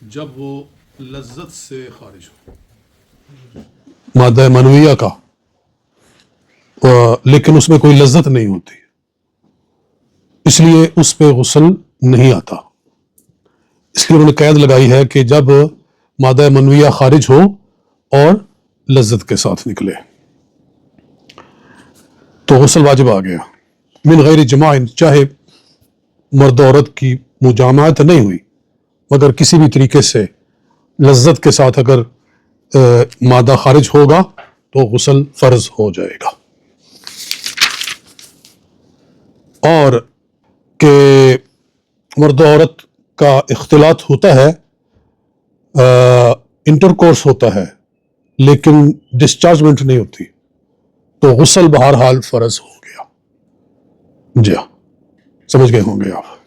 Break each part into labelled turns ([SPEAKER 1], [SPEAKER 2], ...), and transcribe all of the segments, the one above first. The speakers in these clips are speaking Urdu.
[SPEAKER 1] جب وہ لذت سے خارج ہو،
[SPEAKER 2] مادہ منویہ کا، لیکن اس میں کوئی لذت نہیں ہوتی، اس لیے اس پہ غسل نہیں آتا۔ اس لیے انہوں نے قید لگائی ہے کہ جب مادہ منویہ خارج ہو اور لذت کے ساتھ نکلے تو غسل واجب آ گیا۔ من غیر جماع، چاہے مرد و عورت کی مجامعت نہیں ہوئی مگر کسی بھی طریقے سے لذت کے ساتھ اگر مادہ خارج ہوگا تو غسل فرض ہو جائے گا۔ اور کہ مرد و عورت کا اختلاط ہوتا ہے، انٹر کورس ہوتا ہے، لیکن ڈسچارجمنٹ نہیں ہوتی، تو غسل بہرحال فرض ہو گیا۔ جی ہاں، سمجھ گئے ہوں گے آپ۔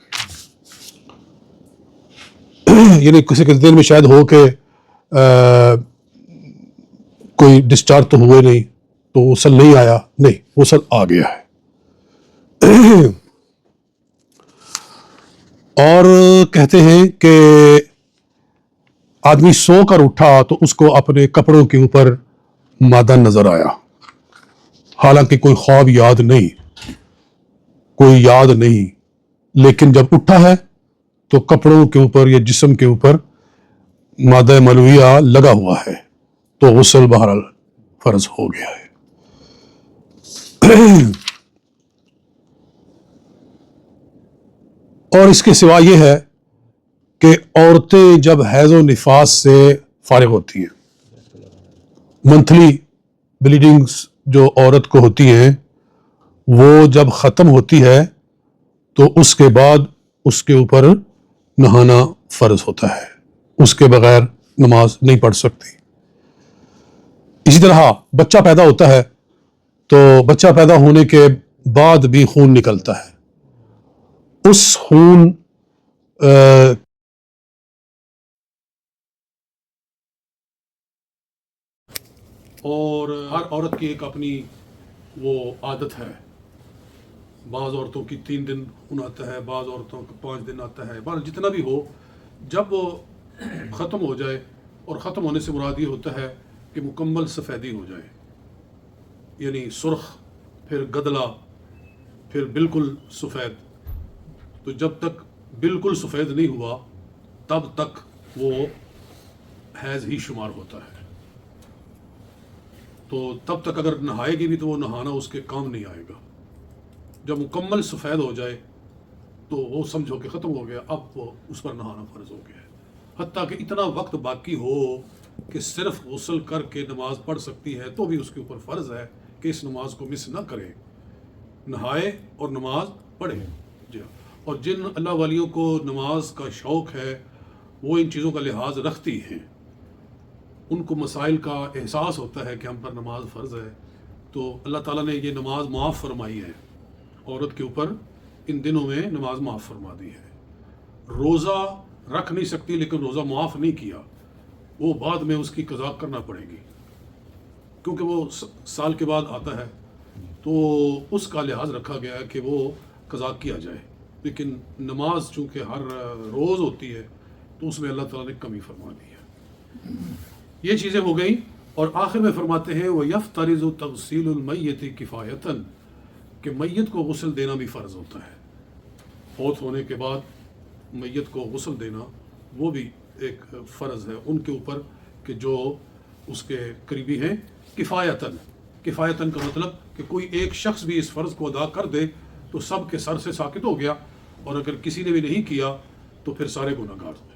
[SPEAKER 2] یعنی کسی کے دل میں شاید ہو کہ کوئی ڈسچارج تو ہوئے نہیں تو غسل نہیں آیا، نہیں، غسل آ گیا ہے۔ اور کہتے ہیں کہ آدمی سو کر اٹھا تو اس کو اپنے کپڑوں کے اوپر مادہ نظر آیا، حالانکہ کوئی خواب یاد نہیں، کوئی یاد نہیں، لیکن جب اٹھا ہے تو کپڑوں کے اوپر یا جسم کے اوپر مادہ منویہ لگا ہوا ہے، تو غسل بہرحال فرض ہو گیا ہے۔ اور اس کے سوا یہ ہے کہ عورتیں جب حیض و نفاس سے فارغ ہوتی ہیں، منتھلی بلیڈنگز جو عورت کو ہوتی ہیں، وہ جب ختم ہوتی ہے تو اس کے بعد اس کے اوپر نہانا فرض ہوتا ہے، اس کے بغیر نماز نہیں پڑھ سکتی۔ اسی طرح بچہ پیدا ہوتا ہے تو بچہ پیدا ہونے کے بعد بھی خون نکلتا ہے، اس خون
[SPEAKER 1] اور ہر عورت کی ایک اپنی وہ عادت ہے، بعض عورتوں کی 3 دن خون آتا ہے، بعض عورتوں کا 5 دن آتا ہے، بعض جتنا بھی ہو، جب وہ ختم ہو جائے، اور ختم ہونے سے مراد یہ ہوتا ہے کہ مکمل سفیدی ہو جائے، یعنی سرخ، پھر گدلا، پھر بالکل سفید، تو جب تک بالکل سفید نہیں ہوا تب تک وہ حیض ہی شمار ہوتا ہے، تو تب تک اگر نہائے گی بھی تو وہ نہانا اس کے کام نہیں آئے گا۔ جب مکمل سفید ہو جائے تو وہ سمجھو کہ ختم ہو گیا، اب وہ اس پر نہانا فرض ہو گیا ہے، حتیٰ کہ اتنا وقت باقی ہو کہ صرف غسل کر کے نماز پڑھ سکتی ہے تو بھی اس کے اوپر فرض ہے کہ اس نماز کو مس نہ کرے، نہائے اور نماز پڑھے۔ جی ہاں، اور جن اللہ والیوں کو نماز کا شوق ہے وہ ان چیزوں کا لحاظ رکھتی ہیں، ان کو مسائل کا احساس ہوتا ہے کہ ہم پر نماز فرض ہے، تو اللہ تعالیٰ نے یہ نماز معاف فرمائی ہے، عورت کے اوپر ان دنوں میں نماز معاف فرما دی ہے۔ روزہ رکھ نہیں سکتی لیکن روزہ معاف نہیں کیا، وہ بعد میں اس کی قضا کرنا پڑے گی، کیونکہ وہ سال کے بعد آتا ہے، تو اس کا لحاظ رکھا گیا ہے کہ وہ قضا کیا جائے، لیکن نماز چونکہ ہر روز ہوتی ہے تو اس میں اللہ تعالیٰ نے کمی فرما دی ہے۔ یہ چیزیں ہو گئیں، اور آخر میں فرماتے ہیں وَيَفْتَرِضُ تَغْسِيلُ الْمَيِّتِ كِفَایَةً، کہ میت کو غسل دینا بھی فرض ہوتا ہے، فوت ہونے کے بعد میت کو غسل دینا وہ بھی ایک فرض ہے ان کے اوپر کہ جو اس کے قریبی ہیں، کفایتاً، کفایتاً کا مطلب کہ کوئی ایک شخص بھی اس فرض کو ادا کر دے تو سب کے سر سے ساقط ہو گیا، اور اگر کسی نے بھی نہیں کیا تو پھر سارے گناہگار ہو۔